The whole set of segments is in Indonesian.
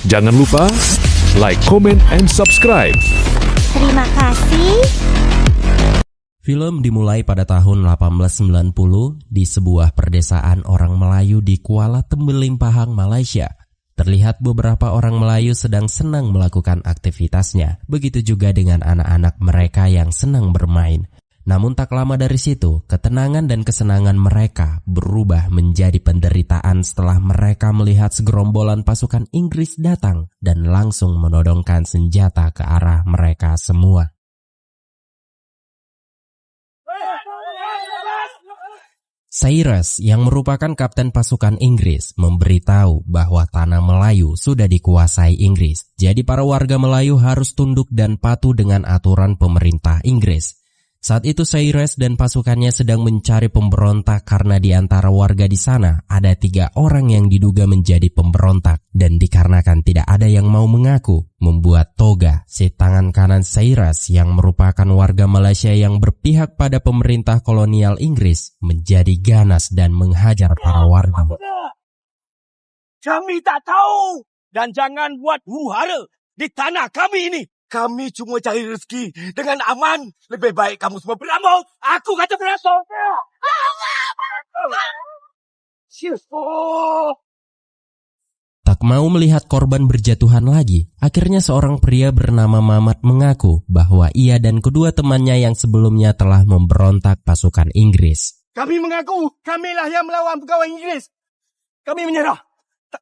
Jangan lupa like, comment, and subscribe. Terima kasih. Film dimulai pada tahun 1890 di sebuah perdesaan orang Melayu di Kuala Tembeling, Pahang, Malaysia. Terlihat beberapa orang Melayu sedang senang melakukan aktivitasnya, begitu juga dengan anak-anak mereka yang senang bermain. Namun tak lama dari situ, ketenangan dan kesenangan mereka berubah menjadi penderitaan setelah mereka melihat segerombolan pasukan Inggris datang dan langsung menodongkan senjata ke arah mereka semua. Cyrus yang merupakan kapten pasukan Inggris memberitahu bahwa tanah Melayu sudah dikuasai Inggris. Jadi para warga Melayu harus tunduk dan patuh dengan aturan pemerintah Inggris. Saat itu Cyrus dan pasukannya sedang mencari pemberontak karena di antara warga di sana ada 3 orang yang diduga menjadi pemberontak. Dan dikarenakan tidak ada yang mau mengaku, membuat Toga, si tangan kanan Cyrus yang merupakan warga Malaysia yang berpihak pada pemerintah kolonial Inggris, menjadi ganas dan menghajar para warga. Kami tak tahu dan jangan buat huru-hara di tanah kami ini. Kami cuma cari rezeki dengan aman. Lebih baik kamu semua beramal. Aku kata beramal. Tak mau melihat korban berjatuhan lagi, akhirnya seorang pria bernama Mamat mengaku bahwa ia dan kedua temannya yang sebelumnya telah memberontak pasukan Inggris. Kami mengaku kamilah yang melawan pegawai Inggris. Kami menyerah.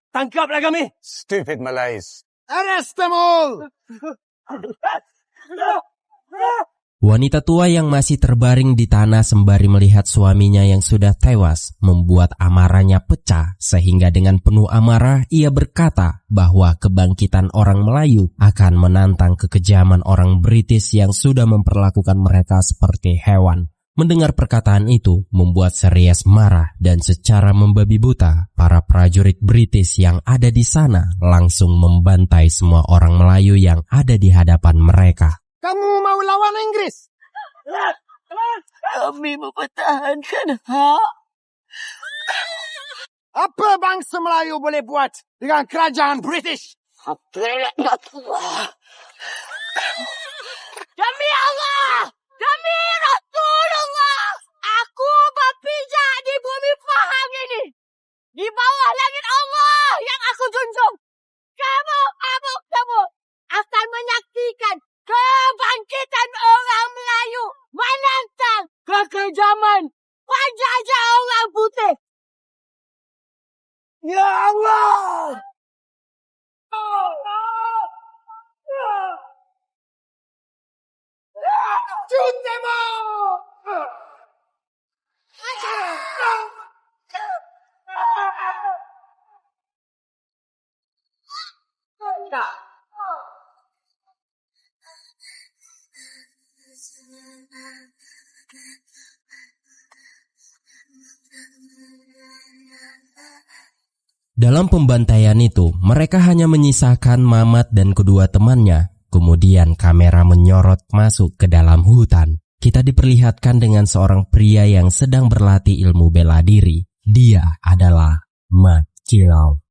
Tangkaplah kami. Stupid Malays. Arrest them all. Wanita tua yang masih terbaring di tanah sembari melihat suaminya yang sudah tewas membuat amarahnya pecah, sehingga dengan penuh amarah ia berkata bahwa kebangkitan orang Melayu akan menantang kekejaman orang British yang sudah memperlakukan mereka seperti hewan. Mendengar perkataan itu membuat Cyrus marah dan secara membabi buta para prajurit British yang ada di sana langsung membantai semua orang Melayu yang ada di hadapan mereka. Kamu mau lawan Inggris? Kami mempertahankan hak. Apa bangsa Melayu boleh buat dengan kerajaan British? Demi Allah! Demi Rasulullah! Aku berpijak di bumi Pahang ini. Di bawah langit Allah yang aku junjung. Kamu akan menyaksikan kebangkitan orang Melayu menantang kekejaman penjajah orang putih. Ya Allah! Shoot them all! Dalam pembantaian itu, mereka hanya menyisakan Mamat dan kedua temannya. Kemudian kamera menyorot masuk ke dalam hutan. Kita diperlihatkan dengan seorang pria yang sedang berlatih ilmu bela diri. Dia adalah Mat Kilau.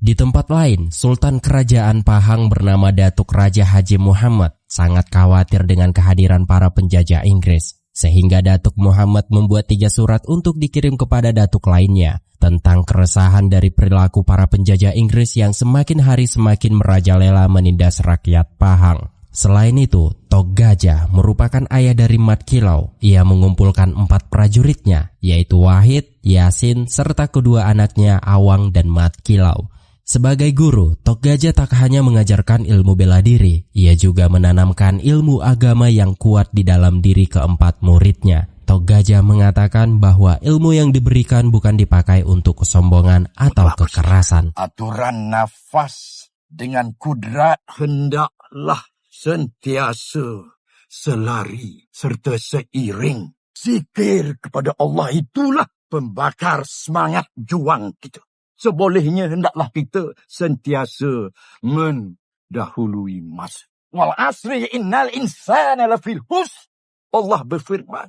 Di tempat lain, Sultan Kerajaan Pahang bernama Datuk Raja Haji Muhammad sangat khawatir dengan kehadiran para penjajah Inggris, sehingga Datuk Muhammad membuat 3 surat untuk dikirim kepada datuk lainnya tentang keresahan dari perilaku para penjajah Inggris yang semakin hari semakin merajalela menindas rakyat Pahang. Selain itu, Tok Gajah merupakan ayah dari Mat Kilau. Ia mengumpulkan 4 prajuritnya, yaitu Wahid, Yasin, serta kedua anaknya Awang dan Mat Kilau. Sebagai guru, Tok Gajah tak hanya mengajarkan ilmu bela diri, ia juga menanamkan ilmu agama yang kuat di dalam diri keempat muridnya. Tok Gajah mengatakan bahwa ilmu yang diberikan bukan dipakai untuk kesombongan atau kekerasan. Aturan nafas dengan kudrat hendaklah sentiasa selari serta seiring. Zikir kepada Allah itulah pembakar semangat juang kita. Sebolehnya hendaklah kita sentiasa mendahului masa. Wal asri innal insana lafil husn. Allah berfirman,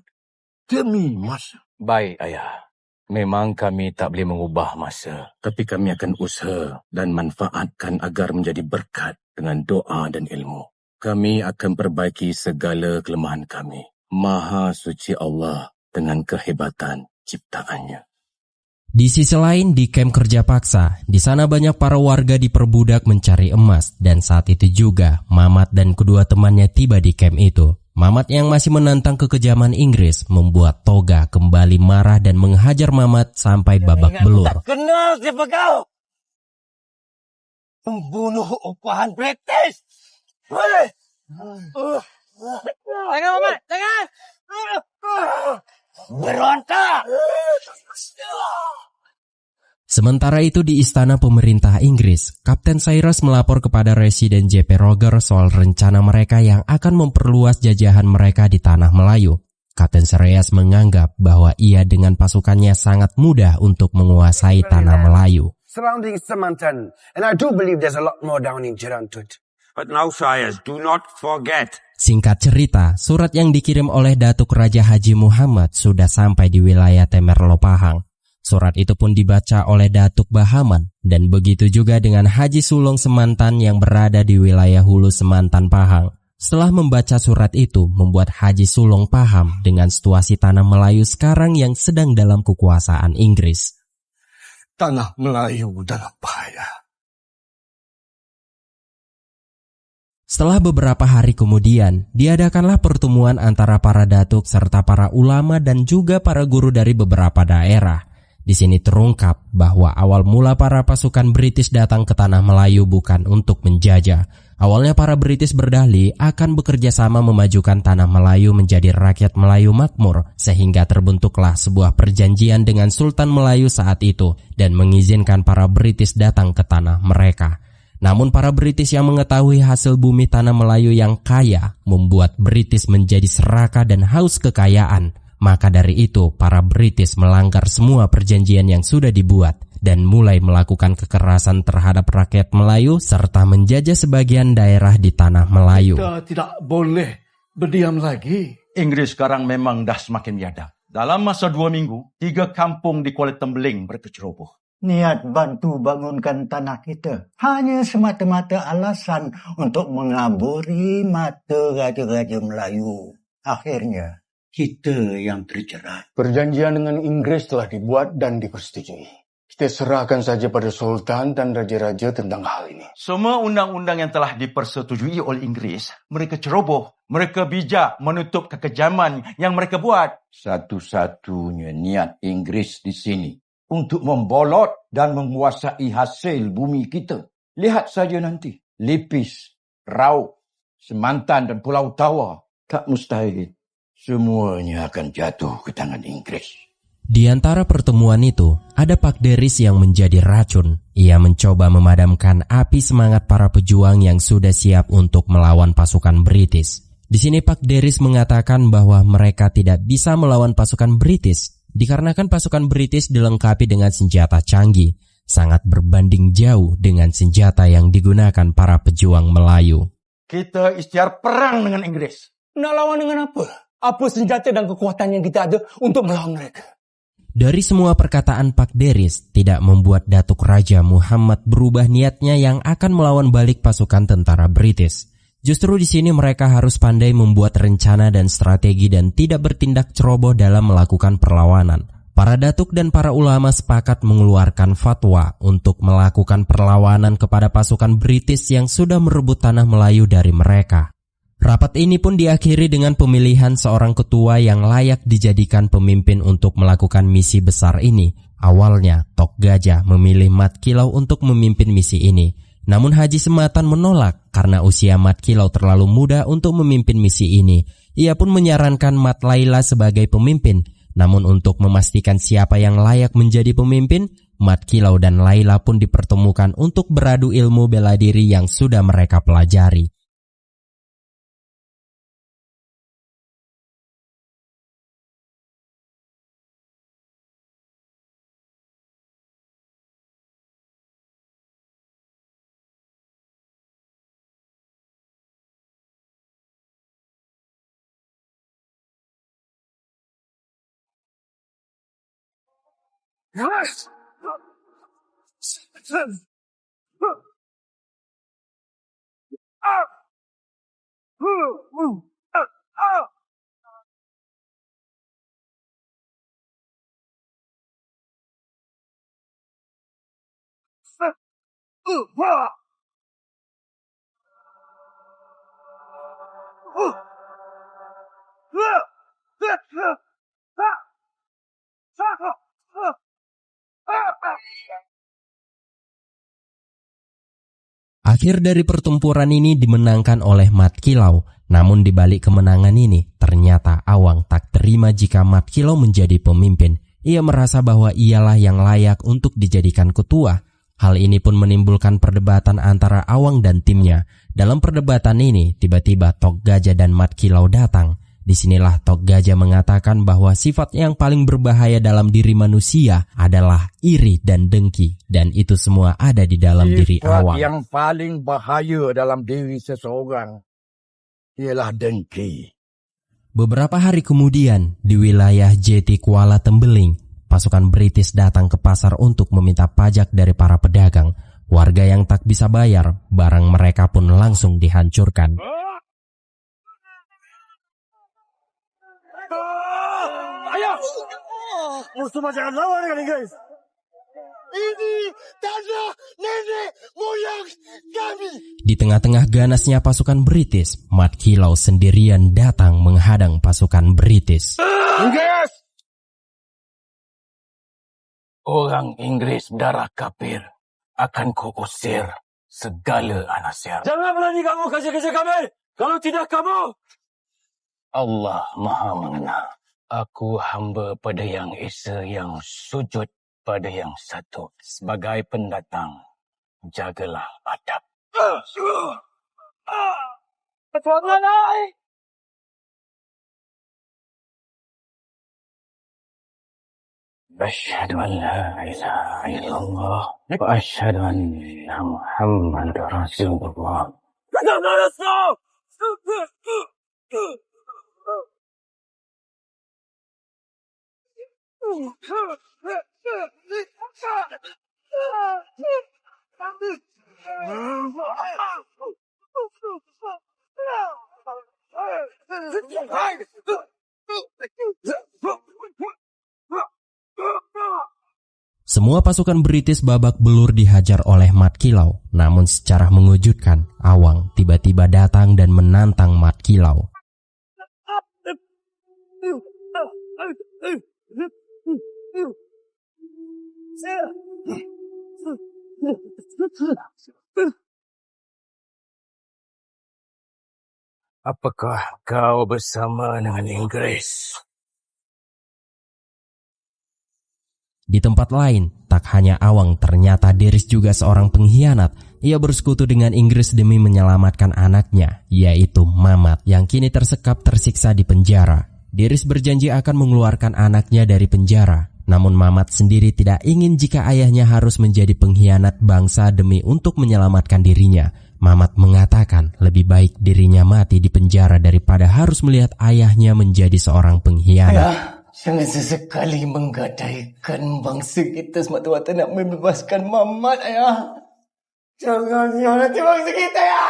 demi masa. Baik, Ayah. Memang kami tak boleh mengubah masa. Tapi kami akan usaha dan manfaatkan agar menjadi berkat dengan doa dan ilmu. Kami akan perbaiki segala kelemahan kami. Maha suci Allah dengan kehebatan ciptaannya. Di sisi lain, di kamp kerja paksa, di sana banyak para warga diperbudak mencari emas, dan saat itu juga Mamat dan kedua temannya tiba di kamp itu. Mamat yang masih menantang kekejaman Inggris membuat Toga kembali marah dan menghajar Mamat sampai babak belur. Tak kenal siapa kau? Pembunuh upahan British. Boleh. Jangan, Mamat. Jangan. Berontak. Sementara itu di istana pemerintah Inggris, Kapten Cyrus melapor kepada Residen J.P. Roger soal rencana mereka yang akan memperluas jajahan mereka di tanah Melayu. Kapten Cyrus menganggap bahwa ia dengan pasukannya sangat mudah untuk menguasai tanah Melayu. Surrounding Semantan, and I do believe there's a lot more down in Jirantut. But now, sires, do not forget. Singkat cerita, surat yang dikirim oleh Datuk Raja Haji Muhammad sudah sampai di wilayah Temerloh Pahang. Surat itu pun dibaca oleh Datuk Bahaman, dan begitu juga dengan Haji Sulong Semantan yang berada di wilayah Hulu Semantan Pahang. Setelah membaca surat itu, membuat Haji Sulong paham dengan situasi tanah Melayu sekarang yang sedang dalam kekuasaan Inggris. Tanah Melayu dalam bahaya. Setelah beberapa hari kemudian, diadakanlah pertemuan antara para datuk serta para ulama dan juga para guru dari beberapa daerah. Di sini terungkap bahwa awal mula para pasukan British datang ke tanah Melayu bukan untuk menjajah. Awalnya para British berdalih akan bekerja sama memajukan tanah Melayu menjadi rakyat Melayu makmur, sehingga terbentuklah sebuah perjanjian dengan Sultan Melayu saat itu dan mengizinkan para British datang ke tanah mereka. Namun para British yang mengetahui hasil bumi tanah Melayu yang kaya membuat British menjadi serakah dan haus kekayaan. Maka dari itu, para British melanggar semua perjanjian yang sudah dibuat dan mulai melakukan kekerasan terhadap rakyat Melayu serta menjajah sebagian daerah di tanah Melayu. Kita tidak boleh berdiam lagi. Inggris sekarang memang dah semakin biadab. Dalam masa 2 minggu, 3 kampung di Kuala Tembeling berkeceroboh. Niat bantu bangunkan tanah kita hanya semata-mata alasan untuk mengaburi mata raja-raja Melayu. Akhirnya, kita yang terjerat. Perjanjian dengan Inggris telah dibuat dan dipersetujui. Kita serahkan saja pada Sultan dan Raja-Raja tentang hal ini. Semua undang-undang yang telah dipersetujui oleh Inggris, mereka ceroboh. Mereka bijak menutup kekejaman yang mereka buat. Satu-satunya niat Inggris di sini untuk membolot dan menguasai hasil bumi kita. Lihat saja nanti. Lipis, Rauk, Semantan dan Pulau Tawa. Tak mustahil. Semuanya akan jatuh ke tangan Inggris. Di antara pertemuan itu, ada Pak Deris yang menjadi racun. Ia mencoba memadamkan api semangat para pejuang yang sudah siap untuk melawan pasukan British. Di sini Pak Deris mengatakan bahwa mereka tidak bisa melawan pasukan British dikarenakan pasukan British dilengkapi dengan senjata canggih, sangat berbanding jauh dengan senjata yang digunakan para pejuang Melayu. Kita ikhtiar perang dengan Inggris. Nak lawan dengan apa? Apa senjata dan kekuatan yang kita ada untuk melawan mereka? Dari semua perkataan Pak Deris tidak membuat Datuk Raja Muhammad berubah niatnya yang akan melawan balik pasukan tentara British. Justru di sini mereka harus pandai membuat rencana dan strategi dan tidak bertindak ceroboh dalam melakukan perlawanan. Para datuk dan para ulama sepakat mengeluarkan fatwa untuk melakukan perlawanan kepada pasukan British yang sudah merebut tanah Melayu dari mereka. Rapat ini pun diakhiri dengan pemilihan seorang ketua yang layak dijadikan pemimpin untuk melakukan misi besar ini. Awalnya, Tok Gajah memilih Mat Kilau untuk memimpin misi ini. Namun Haji Sematan menolak karena usia Mat Kilau terlalu muda untuk memimpin misi ini. Ia pun menyarankan Mat Laila sebagai pemimpin. Namun untuk memastikan siapa yang layak menjadi pemimpin, Mat Kilau dan Laila pun dipertemukan untuk beradu ilmu bela diri yang sudah mereka pelajari. Akhir dari pertempuran ini dimenangkan oleh Mat Kilau. Namun di balik kemenangan ini, ternyata Awang tak terima jika Mat Kilau menjadi pemimpin. Ia merasa bahwa ialah yang layak untuk dijadikan ketua. Hal ini pun menimbulkan perdebatan antara Awang dan timnya. Dalam perdebatan ini, tiba-tiba Tok Gajah dan Mat Kilau datang. Disinilah Tok Gajah mengatakan bahwa sifat yang paling berbahaya dalam diri manusia adalah iri dan dengki. Dan itu semua ada di dalam diri Awang. Yang paling bahaya dalam diri seseorang ialah dengki. Beberapa hari kemudian, di wilayah Jeti Kuala Tembeling, pasukan British datang ke pasar untuk meminta pajak dari para pedagang. Warga yang tak bisa bayar, barang mereka pun langsung dihancurkan. Ayah! Musuh jangan lawan dengan Inggris. Ini tanah nenek moyang kami. Di tengah-tengah ganasnya pasukan British, Mat Kilau sendirian datang menghadang pasukan British. Inggris! Orang Inggris darah kafir akan kuusir segala anasir. Jangan berani kamu kasih-kasih kami. Kalau tidak kamu. Allah Maha mengenal. Aku hamba pada Yang Esa yang sujud pada Yang Satu. Sebagai pendatang, jagalah adab. Pertolongan ai. Asyhadu an la ilaha illallah wa asyhadu anna Muhammadar Rasulullah. Semua pasukan British babak belur dihajar oleh Mat Kilau. Namun secara mengejutkan, Awang tiba-tiba datang dan menantang Mat Kilau. Apakah kau bersama dengan Inggris? Di tempat lain, tak hanya Awang, ternyata Deris juga seorang pengkhianat. Ia bersekutu dengan Inggris demi menyelamatkan anaknya, yaitu Mamat, yang kini tersekap tersiksa di penjara. Deris berjanji akan mengeluarkan anaknya dari penjara. Namun Mamat sendiri tidak ingin jika ayahnya harus menjadi pengkhianat bangsa demi untuk menyelamatkan dirinya. Mamat mengatakan lebih baik dirinya mati di penjara daripada harus melihat ayahnya menjadi seorang pengkhianat. Jangan sesekali menggadaikan bangsa kita semata-mata nak membebaskan Mamat, ayah. Jangan nanti bangsa kita, ya.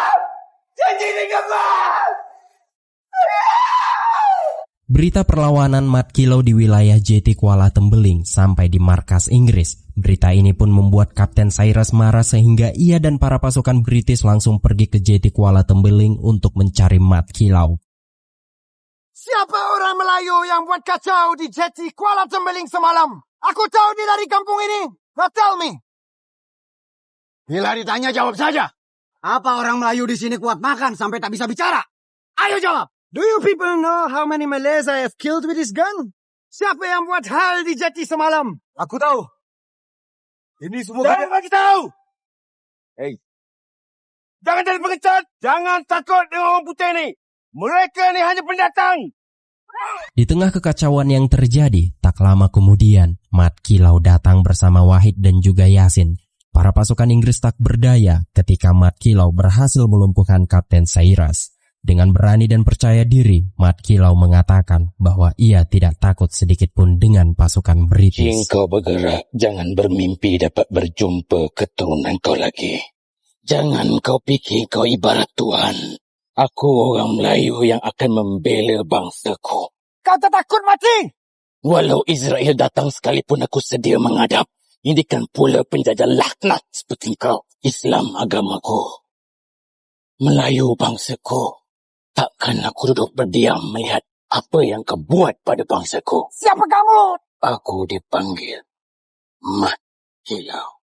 Janji dengan Mat. Berita perlawanan Mat Kilau di wilayah Jeti Kuala Tembeling sampai di markas Inggris. Berita ini pun membuat Kapten Cyrus marah sehingga ia dan para pasukan British langsung pergi ke jeti Kuala Tembeling untuk mencari Mat Kilau. Siapa orang Melayu yang buat kacau di jeti Kuala Tembeling semalam? Aku tahu dia dari kampung ini. Now tell me. Bila ditanya, jawab saja. Apa orang Melayu di sini kuat makan sampai tak bisa bicara? Ayo jawab. Do you people know how many Malays I have killed with this gun? Siapa yang buat hal di jeti semalam? Aku tahu. Ini semua... Jangan bagi tahu! Hey. Jangan jadi pengecut. Jangan takut dengan orang putih ni. Mereka ni hanya pendatang. Di tengah kekacauan yang terjadi, tak lama kemudian, Mat Kilau datang bersama Wahid dan juga Yasin. Para pasukan Inggris tak berdaya ketika Mat Kilau berhasil melumpuhkan Kapten Cyrus. Dengan berani dan percaya diri, Mat Kilau mengatakan bahwa ia tidak takut sedikit pun dengan pasukan British. Jika kau bergerak, jangan bermimpi dapat berjumpa keturunan kau lagi. Jangan kau fikir kau ibarat Tuhan. Aku orang Melayu yang akan membela bangsaku. Kau tak takut mati? Walau Israel datang sekalipun aku sedia menghadap. Indikan pula penjajah laknat seperti kau. Islam agamaku. Melayu bangsaku. Takkan aku duduk berdiam melihat apa yang kau buat pada bangsaku. Siapa kamu? Aku dipanggil Mat Kilau.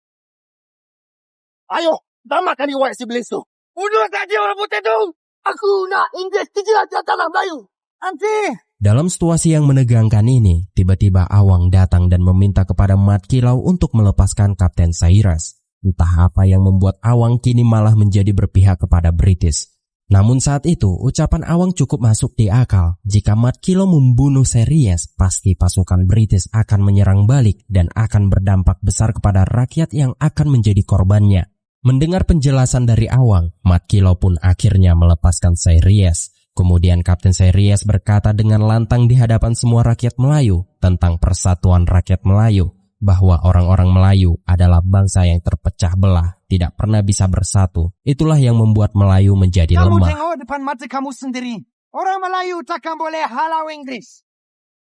Ayo, tamatkan riwayat si Belis tu. Bunuh saja orang putih tu. Aku nak Inggris dijajah tanah Melayu. Nanti. Dalam situasi yang menegangkan ini, tiba-tiba Awang datang dan meminta kepada Mat Kilau untuk melepaskan Kapten Cyrus. Entah apa yang membuat Awang kini malah menjadi berpihak kepada British. Namun saat itu, ucapan Awang cukup masuk di akal. Jika Mat Kilau membunuh Cyrus, pasti pasukan British akan menyerang balik dan akan berdampak besar kepada rakyat yang akan menjadi korbannya. Mendengar penjelasan dari Awang, Mat Kilau pun akhirnya melepaskan Cyrus. Kemudian Kapten Cyrus berkata dengan lantang di hadapan semua rakyat Melayu tentang persatuan rakyat Melayu, bahwa orang-orang Melayu adalah bangsa yang terpecah belah, tidak pernah bisa bersatu. Itulah yang membuat Melayu menjadi Kamu lemah. tengok depan mata kamu sendiri. Orang Melayu takkan boleh halau Inggris.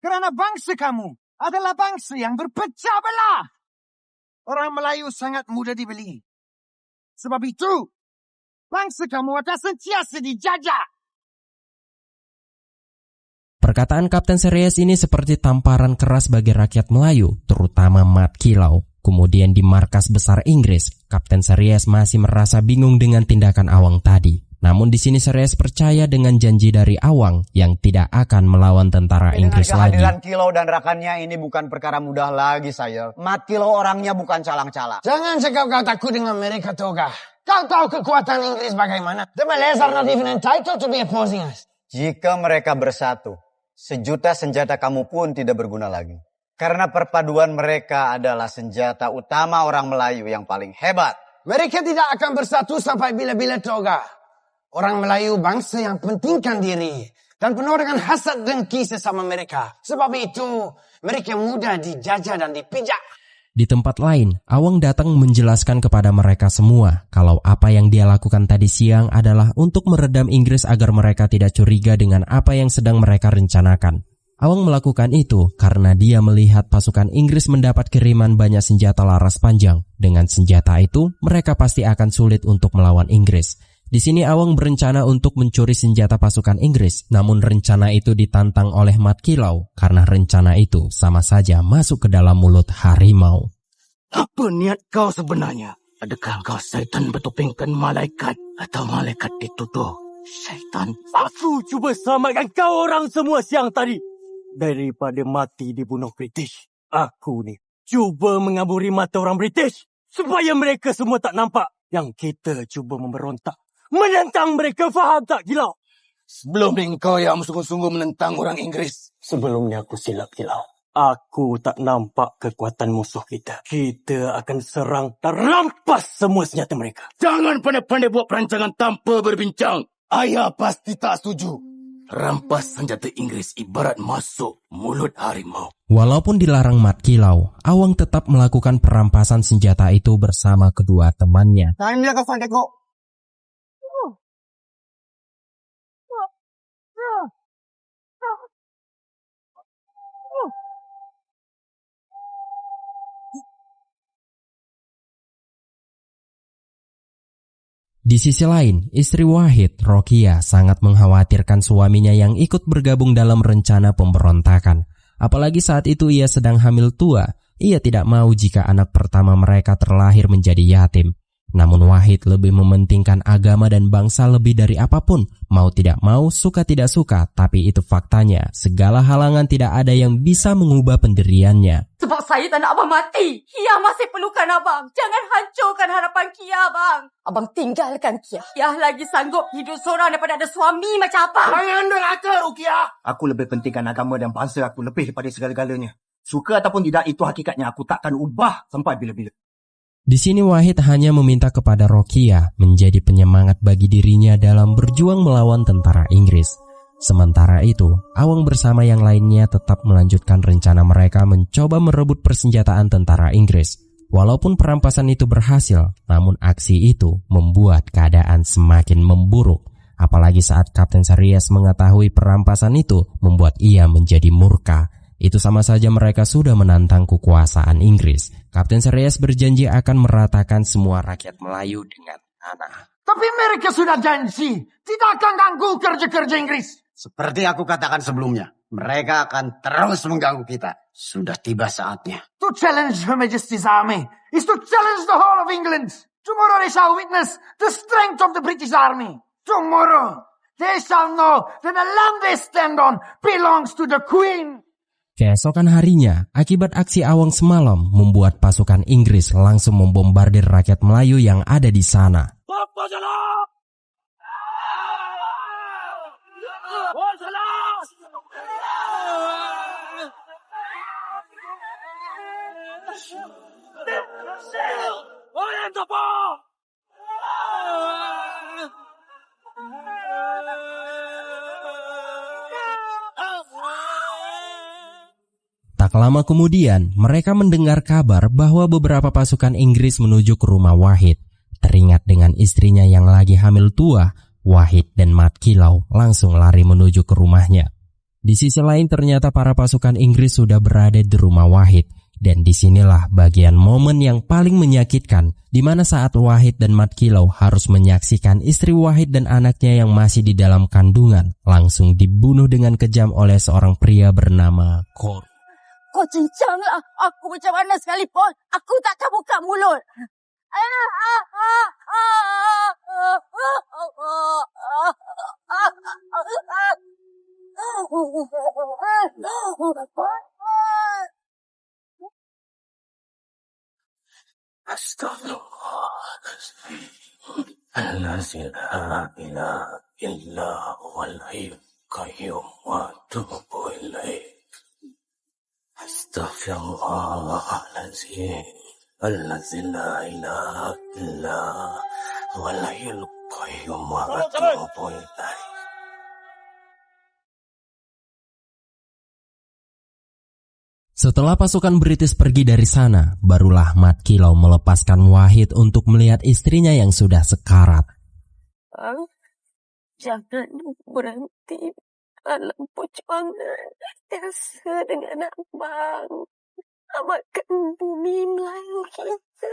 Kerana bangsa kamu adalah bangsa yang berpecah belah. Orang Melayu sangat mudah dibeli. Sebab itu, bangsa kamu akan sentiasa dijajah. Perkataan Kapten Cyrus ini seperti tamparan keras bagi rakyat Melayu, terutama Mat Kilau. Kemudian di markas besar Inggris, Kapten Cyrus masih merasa bingung dengan tindakan Awang tadi. Namun di sini Cyrus percaya dengan janji dari Awang yang tidak akan melawan tentara Inggris lagi. Kehadiran Kilau dan rakannya ini bukan perkara mudah lagi, saya. Mat Kilau orangnya bukan calang-calang. Jangan cakap kau takut dengan mereka, Toga. Kau tahu kekuatan Inggris bagaimana. The Malays are not even entitled to be opposing us. Jika mereka bersatu, 1.000.000 senjata kamu pun tidak berguna lagi. Karena perpaduan mereka adalah senjata utama orang Melayu yang paling hebat. Mereka tidak akan bersatu sampai bila-bila, Toga. Orang Melayu bangsa yang pentingkan diri dan penuh dengan hasad dengki sesama mereka. Sebab itu, mereka mudah dijajah dan dipijak. Di tempat lain, Awang datang menjelaskan kepada mereka semua kalau apa yang dia lakukan tadi siang adalah untuk meredam Inggris agar mereka tidak curiga dengan apa yang sedang mereka rencanakan. Awang melakukan itu karena dia melihat pasukan Inggris mendapat kiriman banyak senjata laras panjang. Dengan senjata itu, mereka pasti akan sulit untuk melawan Inggris. Di sini Awang berencana untuk mencuri senjata pasukan Inggris, namun rencana itu ditantang oleh Mat Kilau karena rencana itu sama saja masuk ke dalam mulut harimau. Apa niat kau sebenarnya? Adakah kau syaitan bertopengkan malaikat atau malaikat dituduh syaitan? Aku cuba selamatkan kau orang semua siang tadi daripada mati dibunuh British. Aku ni cuba mengaburi mata orang British supaya mereka semua tak nampak yang kita cuba memberontak menentang mereka, faham tak, Kilau? Sebelum ni kau yang sungguh-sungguh menentang orang Inggris. Sebelumnya aku silap, Kilau. Aku tak nampak kekuatan musuh kita. Kita akan serang dan rampas semua senjata mereka. Jangan pandai-pandai buat perancangan tanpa berbincang. Ayah pasti tak setuju. Rampas senjata Inggris ibarat masuk mulut harimau. Walaupun dilarang Mat Kilau, Awang tetap melakukan perampasan senjata itu bersama kedua temannya. Jangan dia kau tengok. Di sisi lain, istri Wahid, Rokia, sangat mengkhawatirkan suaminya yang ikut bergabung dalam rencana pemberontakan. Apalagi saat itu ia sedang hamil tua. Ia tidak mau jika anak pertama mereka terlahir menjadi yatim. Namun Wahid lebih mementingkan agama dan bangsa lebih dari apapun. Mau tidak mau, suka tidak suka, tapi itu faktanya. Segala halangan tidak ada yang bisa mengubah pendiriannya. Sebab saya tak nak abang mati. Kia masih perlukan abang. Jangan hancurkan harapan Kia, abang. Abang tinggalkan Kia. Kia lagi sanggup hidup seorang daripada ada suami macam abang. Jangan derhaka, Rukia. Aku lebih pentingkan agama dan bangsa aku lebih daripada segala-galanya. Suka ataupun tidak, itu hakikatnya. Aku takkan ubah sampai bila-bila. Di sini Wahid hanya meminta kepada Rokia menjadi penyemangat bagi dirinya dalam berjuang melawan tentara Inggris. Sementara itu, Awang bersama yang lainnya tetap melanjutkan rencana mereka mencoba merebut persenjataan tentara Inggris. Walaupun perampasan itu berhasil, namun aksi itu membuat keadaan semakin memburuk. Apalagi saat Kapten Series mengetahui perampasan itu membuat ia menjadi murka. Itu sama saja mereka sudah menantang kekuasaan Inggris. Kapten Series berjanji akan meratakan semua rakyat Melayu dengan tanah. Tapi mereka sudah janji tidak akan ganggu kerja-kerja Inggris. Seperti aku katakan sebelumnya, mereka akan terus mengganggu kita. Sudah tiba saatnya. To challenge Her Majesty's army is to challenge the whole of England. Tomorrow they shall witness the strength of the British army. Tomorrow they shall know that the land they stand on belongs to the Queen. Keesokan harinya, akibat aksi Awang semalam membuat pasukan Inggris langsung membombardir rakyat Melayu yang ada di sana. Tak lama kemudian, mereka mendengar kabar bahwa beberapa pasukan Inggris menuju ke rumah Wahid. Teringat dengan istrinya yang lagi hamil tua, Wahid dan Mat Kilau langsung lari menuju ke rumahnya. Di sisi lain ternyata para pasukan Inggris sudah berada di rumah Wahid. Dan disinilah bagian momen yang paling menyakitkan, di mana saat Wahid dan Mat Kilau harus menyaksikan istri Wahid dan anaknya yang masih di dalam kandungan langsung dibunuh dengan kejam oleh seorang pria bernama Kor. Kau cincanglah. Aku macam mana sekalipun. Aku takkan buka mulut. Astaghfirullahaladzim. La ilaha illa huwal hayyul qayyum wa atubu ilaih. Astaghfirullahaladzim. Allazi la ilaha illa huwal hayyul qayyum wa atubu ilaih. Setelah pasukan British pergi dari sana, barulah Mat Kilau melepaskan Wahid untuk melihat istrinya yang sudah sekarat. Jangan berhenti dalam perjuangan biasa dengan abang. Amalkan bumi Melayu kita.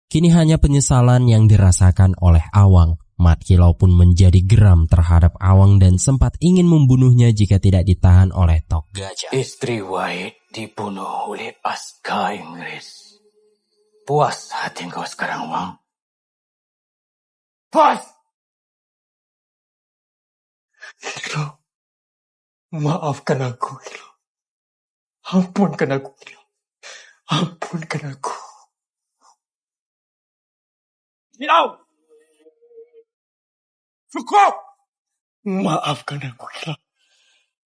Kini hanya penyesalan yang dirasakan oleh Awang. Mat Kilau pun menjadi geram terhadap Awang dan sempat ingin membunuhnya jika tidak ditahan oleh Tok Gajah. Istri Wahid dibunuh oleh askar Inggris. Puas hati kau sekarang, Wang? Puas! Kilau, maafkan aku, Kilau. Ampunkan aku, Kilau. Ampunkan aku. Kilau! Cukup! Maafkan aku, Kilau.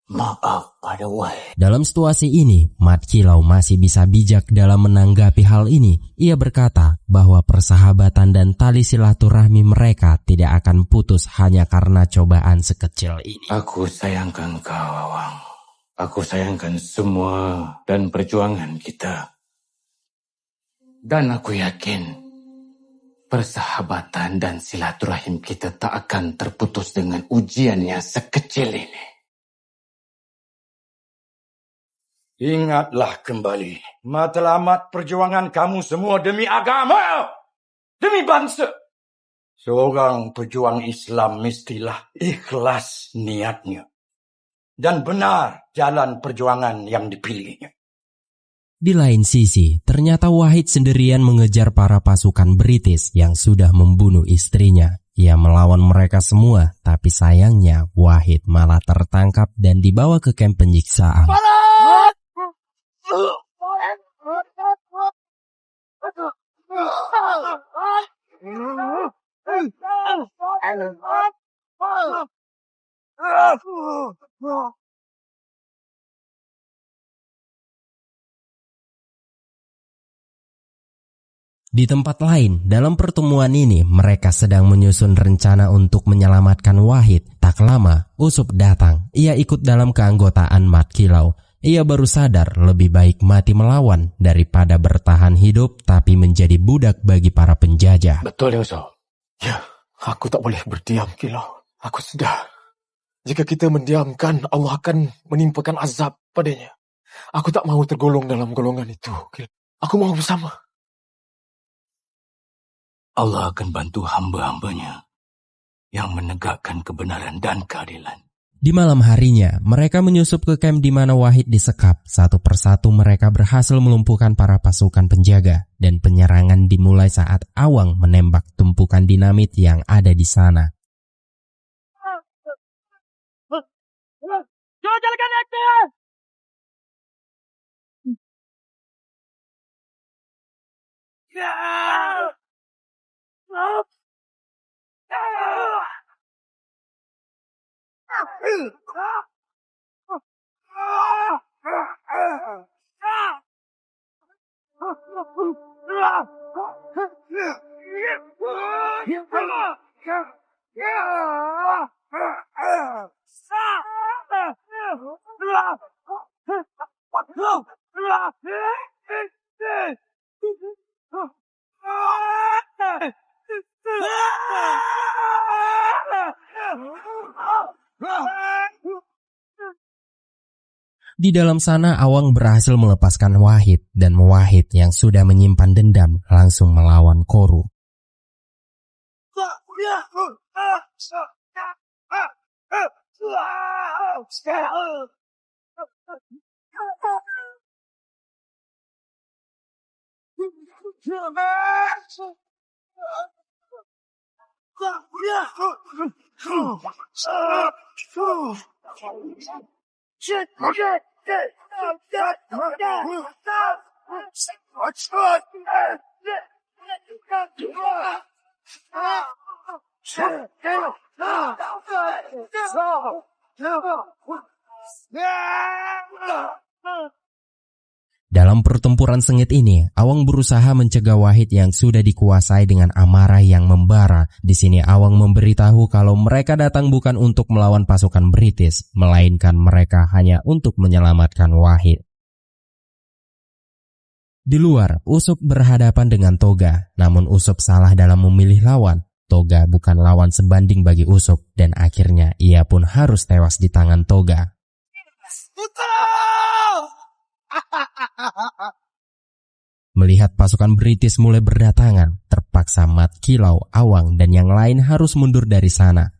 Maaf pada Wahid. Dalam situasi ini, Mat Kilau masih bisa bijak dalam menanggapi hal ini. Ia berkata bahwa persahabatan dan tali silaturahmi mereka tidak akan putus hanya karena cobaan sekecil ini. Aku sayangkan kau, Awang. Aku sayangkan semua dan perjuangan kita. Dan aku yakin Persahabatan dan silaturahim kita tak akan terputus dengan ujian yang sekecil ini. Ingatlah kembali matlamat perjuangan kamu semua demi agama, demi bangsa. Seorang pejuang Islam mestilah ikhlas niatnya dan benar jalan perjuangan yang dipilihnya. Di lain sisi, ternyata Wahid sendirian mengejar para pasukan British yang sudah membunuh istrinya. Ia melawan mereka semua, tapi sayangnya Wahid malah tertangkap dan dibawa ke kamp penyiksaan. Di tempat lain, dalam pertemuan ini, mereka sedang menyusun rencana untuk menyelamatkan Wahid. Tak lama, Usup datang. Ia ikut dalam keanggotaan Mat Kilau. Ia baru sadar lebih baik mati melawan daripada bertahan hidup tapi menjadi budak bagi para penjajah. Betul ya, Usup. Ya, aku tak boleh berdiam, Kilau. Aku sudah. Jika kita mendiamkan, Allah akan menimpakan azab padanya. Aku tak mau tergolong dalam golongan itu, Kilau. Aku mau bersama. Allah akan bantu hamba-hambanya yang menegakkan kebenaran dan keadilan. Di malam harinya, mereka menyusup ke kamp di mana Wahid disekap. Satu persatu mereka berhasil melumpuhkan para pasukan penjaga. Dan penyerangan dimulai saat Awang menembak tumpukan dinamit yang ada di sana. Di dalam sana Awang berhasil melepaskan Wahid dan Wahid yang sudah menyimpan dendam langsung melawan Koru. Dalam pertempuran sengit ini, Awang berusaha mencegah Wahid yang sudah dikuasai dengan amarah yang membara. Di sini Awang memberitahu kalau mereka datang bukan untuk melawan pasukan British, melainkan mereka hanya untuk menyelamatkan Wahid. Di luar, Usup berhadapan dengan Toga, namun Usup salah dalam memilih lawan. Toga bukan lawan sebanding bagi Usup, dan akhirnya ia pun harus tewas di tangan Toga. Melihat pasukan British mulai berdatangan, terpaksa Mat Kilau, Awang, dan yang lain harus mundur dari sana.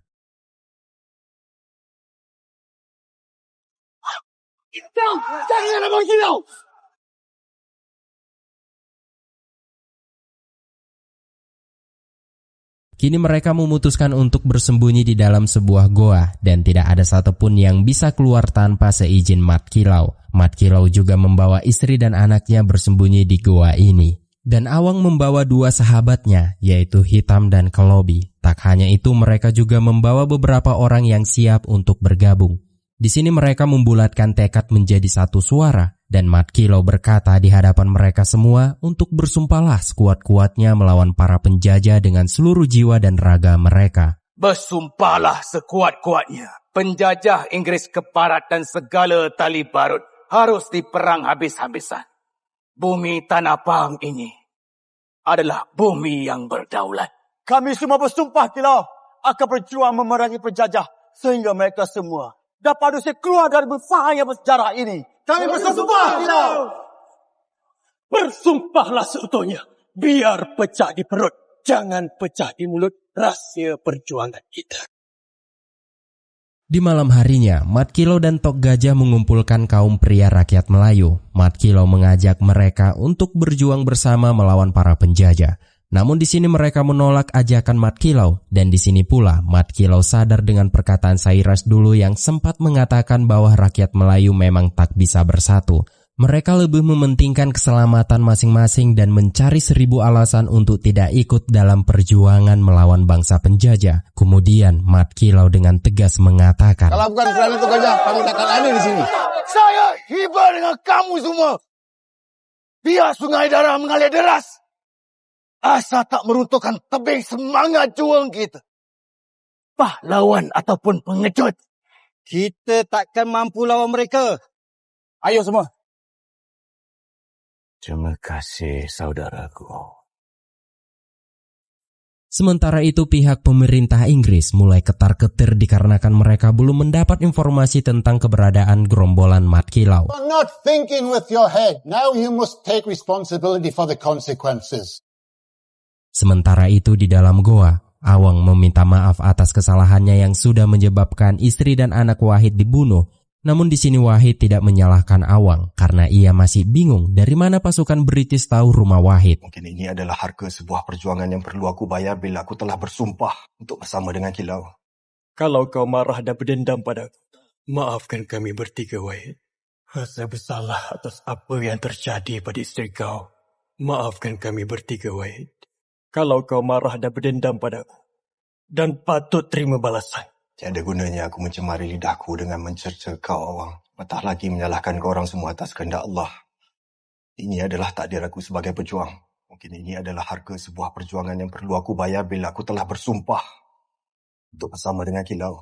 Kini mereka memutuskan untuk bersembunyi di dalam sebuah goa dan tidak ada satupun yang bisa keluar tanpa seizin Mat Kilau. Mat Kilau juga membawa istri dan anaknya bersembunyi di goa ini. Dan Awang membawa dua sahabatnya, yaitu Hitam dan Kelobi. Tak hanya itu, mereka juga membawa beberapa orang yang siap untuk bergabung. Di sini mereka membulatkan tekad menjadi satu suara. Dan Mat Kilau berkata di hadapan mereka semua untuk bersumpahlah sekuat-kuatnya melawan para penjajah dengan seluruh jiwa dan raga mereka. Bersumpahlah sekuat-kuatnya. Penjajah Inggris ke barat dan segala tali barut harus diperang habis-habisan. Bumi Tanah Pahang ini adalah bumi yang berdaulat. Kami semua bersumpah kilau akan berjuang memerangi penjajah sehingga mereka semua dapat usir keluar dari berbahaya bersejarah ini. Kami bersumpah kilau. Bersumpahlah seutuhnya. Biar pecah di perut, jangan pecah di mulut rahsia perjuangan kita. Di malam harinya, Mat Kilau dan Tok Gajah mengumpulkan kaum pria rakyat Melayu. Mat Kilau mengajak mereka untuk berjuang bersama melawan para penjajah. Namun di sini mereka menolak ajakan Mat Kilau, dan di sini pula Mat Kilau sadar dengan perkataan Cyrus dulu yang sempat mengatakan bahwa rakyat Melayu memang tak bisa bersatu. Mereka lebih mementingkan keselamatan masing-masing dan mencari 1000 alasan untuk tidak ikut dalam perjuangan melawan bangsa penjajah. Kemudian Mat Kilau dengan tegas mengatakan, Kalau bukan kerana Tok Gajah, kamu takkan ada di sini. Saya hiba dengan kamu semua. Biar sungai darah mengalir deras. Asa tak meruntuhkan tebing semangat juang kita. Pahlawan ataupun pengejut, Kita takkan mampu lawan mereka. Ayo semua. terima kasih saudaraku. Sementara itu pihak pemerintah Inggris mulai ketar-ketir dikarenakan mereka belum mendapat informasi tentang keberadaan gerombolan Mat Kilau. You're not thinking with your head. Now you must take responsibility for the consequences. Sementara itu di dalam goa, Awang meminta maaf atas kesalahannya yang sudah menyebabkan istri dan anak Wahid dibunuh. Namun di sini Wahid tidak menyalahkan Awang karena ia masih bingung dari mana pasukan British tahu rumah Wahid. Mungkin ini adalah harga sebuah perjuangan yang perlu aku bayar bila aku telah bersumpah untuk bersama dengan Kilau. Kalau kau marah dan berdendam padaku, maafkan kami bertiga, Wahid. Rasa bersalah atas apa yang terjadi pada isteri kau. Maafkan kami bertiga, Wahid. Kalau kau marah dan berdendam padaku, dan patut terima balasan. Tiada gunanya aku mencemari lidahku dengan mencerca kau, Awang. Patah lagi menyalahkan kau orang semua atas kehendak Allah. Ini adalah takdir aku sebagai pejuang. Mungkin ini adalah harga sebuah perjuangan yang perlu aku bayar bila aku telah bersumpah untuk bersama dengan Kilau.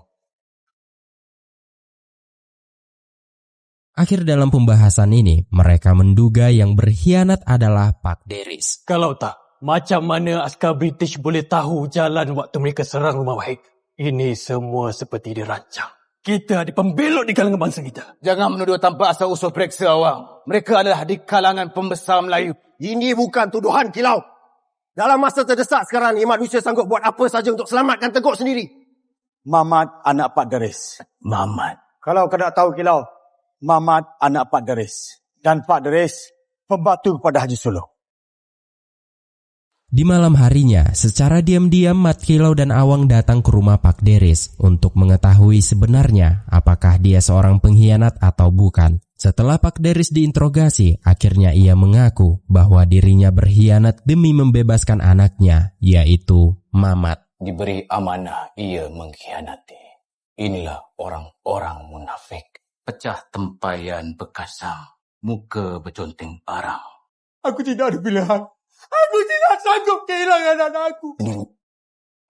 Akhir dalam pembahasan ini, mereka menduga yang berkhianat adalah Pak Deris. Kalau tak, macam mana askar British boleh tahu jalan waktu mereka serang rumah Wahid? Ini semua seperti dirancang. Kita ada pembelot di kalangan bangsa kita. Jangan menuduh tanpa asal usul periksa, Awang. Mereka adalah di kalangan pembesar Melayu. Ini bukan tuduhan Kilau. Dalam masa terdesak sekarang, manusia sanggup buat apa saja untuk selamatkan Teguk sendiri. Mamat anak Pak Deris. Mamat. Kalau kau nak tahu Kilau, Mamat anak Pak Deris. Dan Pak Deris pembantu kepada Haji Suluh. Di malam harinya, secara diam-diam Mat Kilau dan Awang datang ke rumah Pak Deris untuk mengetahui sebenarnya apakah dia seorang pengkhianat atau bukan. Setelah Pak Deris diinterogasi, akhirnya ia mengaku bahwa dirinya berkhianat demi membebaskan anaknya, yaitu Mamat. Diberi amanah, ia mengkhianati. Inilah orang-orang munafik. Pecah tempayan bekasam, muka berconteng parang. Aku tidak ada pilihan. Aku tidak sanggup kehilangan anakku.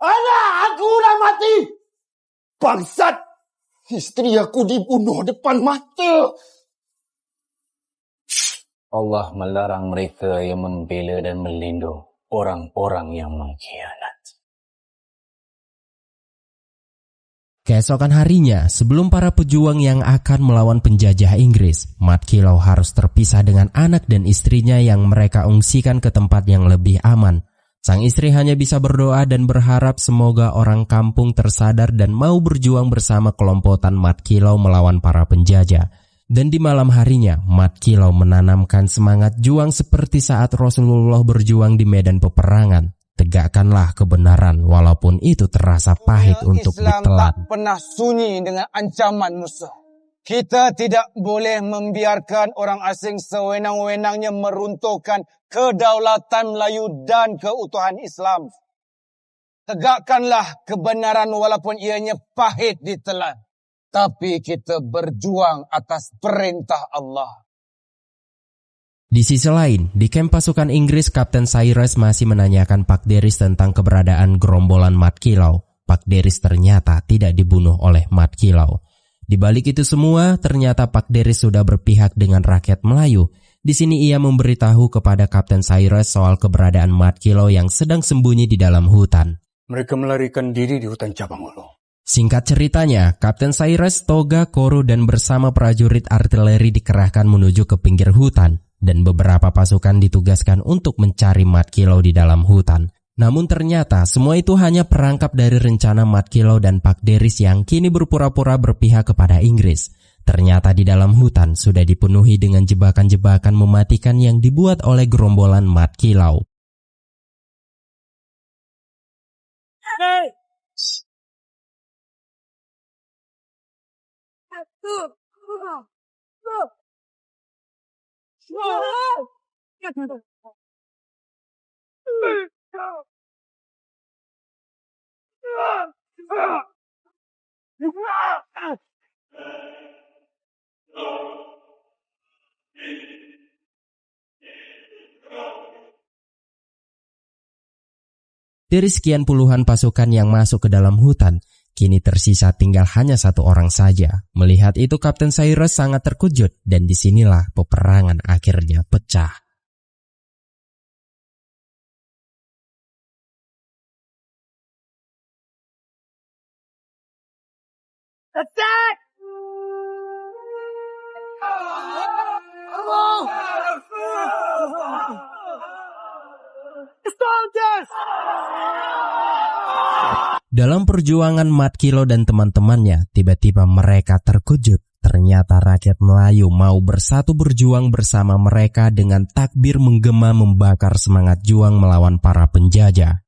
Anak aku dah mati. Bangsat. Isteri aku dibunuh depan mata. Allah melarang mereka yang membela dan melindung orang-orang yang mengkhianat. Keesokan harinya, sebelum para pejuang yang akan melawan penjajah Inggris, Mat Kilau harus terpisah dengan anak dan istrinya yang mereka ungsikan ke tempat yang lebih aman. Sang istri hanya bisa berdoa dan berharap semoga orang kampung tersadar dan mau berjuang bersama kelompokan Mat Kilau melawan para penjajah. Dan di malam harinya, Mat Kilau menanamkan semangat juang seperti saat Rasulullah berjuang di medan peperangan. Tegakkanlah kebenaran walaupun itu terasa pahit untuk Islam ditelan. tak pernah sunyi dengan ancaman musuh. Kita tidak boleh membiarkan orang asing sewenang-wenangnya meruntuhkan kedaulatan Melayu dan keutuhan Islam. Tegakkanlah kebenaran walaupun ianya pahit ditelan. Tapi kita berjuang atas perintah Allah. Di sisi lain, di kamp pasukan Inggris, Kapten Cyrus masih menanyakan Pak Deris tentang keberadaan gerombolan Mat Kilau. Pak Deris ternyata tidak dibunuh oleh Mat Kilau. Di balik itu semua, ternyata Pak Deris sudah berpihak dengan rakyat Melayu. Di sini ia memberitahu kepada Kapten Cyrus soal keberadaan Mat Kilo yang sedang sembunyi di dalam hutan. Mereka melarikan diri di hutan cabang Ulu. Singkat ceritanya, Kapten Cyrus, Toga, Koro, dan bersama prajurit artileri dikerahkan menuju ke pinggir hutan, dan beberapa pasukan ditugaskan untuk mencari Mat Kilo di dalam hutan. Namun ternyata semua itu hanya perangkap dari rencana Mat Kilo dan Pak Deris yang kini berpura-pura berpihak kepada Inggris. Ternyata di dalam hutan sudah dipenuhi dengan jebakan-jebakan mematikan yang dibuat oleh gerombolan Mat Kilo. Dari sekian puluhan pasukan yang masuk ke dalam hutan, kini tersisa tinggal hanya satu orang saja. Melihat itu Kapten Cyrus sangat terkejut dan disinilah peperangan akhirnya pecah. Attack! Soldiers! Dalam perjuangan Mat Kilo dan teman-temannya, tiba-tiba mereka terkejut. Ternyata rakyat Melayu mau bersatu berjuang bersama mereka dengan takbir menggema membakar semangat juang melawan para penjajah.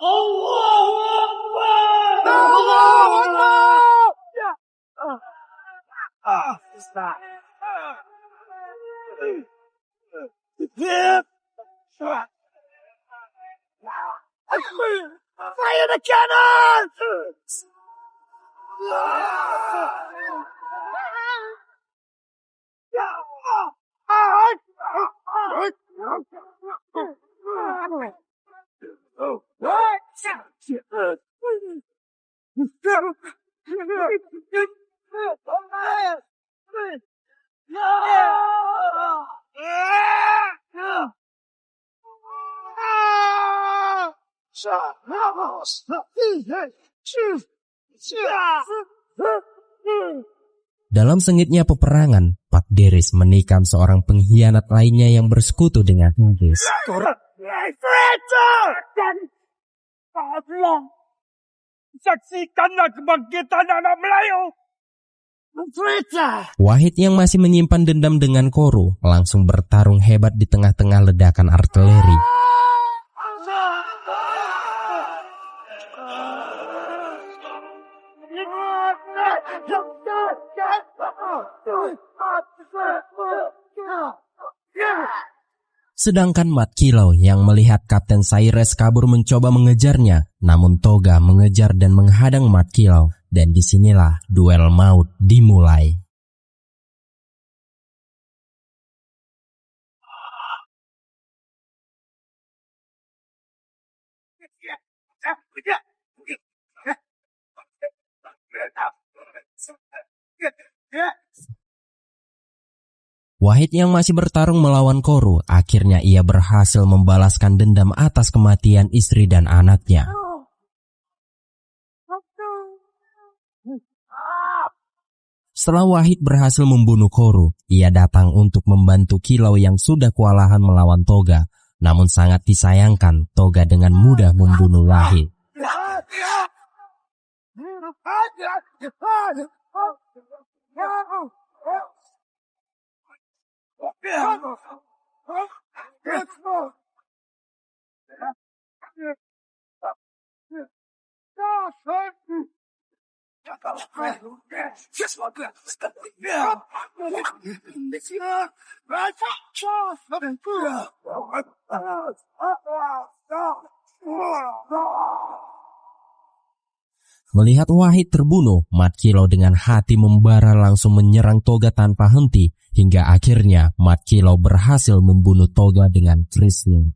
Allahu Akbar! Allahu Akbar! Fire the cannon! Dalam sengitnya peperangan, Pak Deris menikam seorang pengkhianat lainnya yang bersekutu dengan Inggris. Saksikanlah kebangkitan anak Melayu. Wahid yang masih menyimpan dendam dengan Koro langsung bertarung hebat di tengah-tengah ledakan artileri. Sedangkan Mat Kilo yang melihat Kapten Cyrus kabur mencoba mengejarnya, namun Toga mengejar dan menghadang Mat Kilo, dan disinilah duel maut dimulai. Wahid yang masih bertarung melawan Koro, akhirnya ia berhasil membalaskan dendam atas kematian istri dan anaknya. Setelah Wahid berhasil membunuh Koro, ia datang untuk membantu Kilo yang sudah kewalahan melawan Toga. Namun sangat disayangkan, Toga dengan mudah membunuh Wahid. Melihat Wahid terbunuh, Mat Kilo dengan hati membara langsung menyerang Toga tanpa henti, hingga akhirnya Mat Kilo berhasil membunuh Toga dengan kerisnya.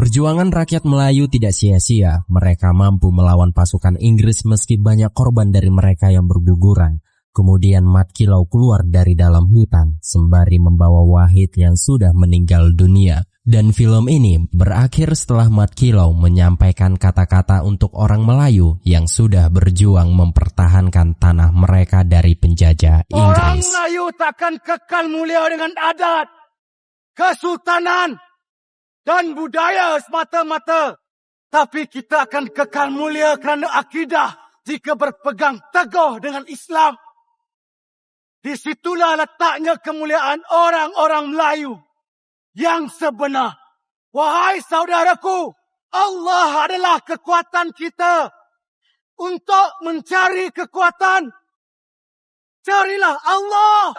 Perjuangan rakyat Melayu tidak sia-sia. Mereka mampu melawan pasukan Inggris meski banyak korban dari mereka yang berguguran. Kemudian Mat Kilau keluar dari dalam hutan sembari membawa Wahid yang sudah meninggal dunia. Dan film ini berakhir setelah Mat Kilau menyampaikan kata-kata untuk orang Melayu yang sudah berjuang mempertahankan tanah mereka dari penjajah Orang Inggris. Melayu takkan kekal mulia dengan adat, kesultanan, dan budaya semata-mata. Tapi kita akan kekal mulia kerana akidah jika berpegang teguh dengan Islam. Di situlah letaknya kemuliaan orang-orang Melayu yang sebenar. Wahai saudaraku, Allah adalah kekuatan kita. Untuk mencari kekuatan, carilah Allah.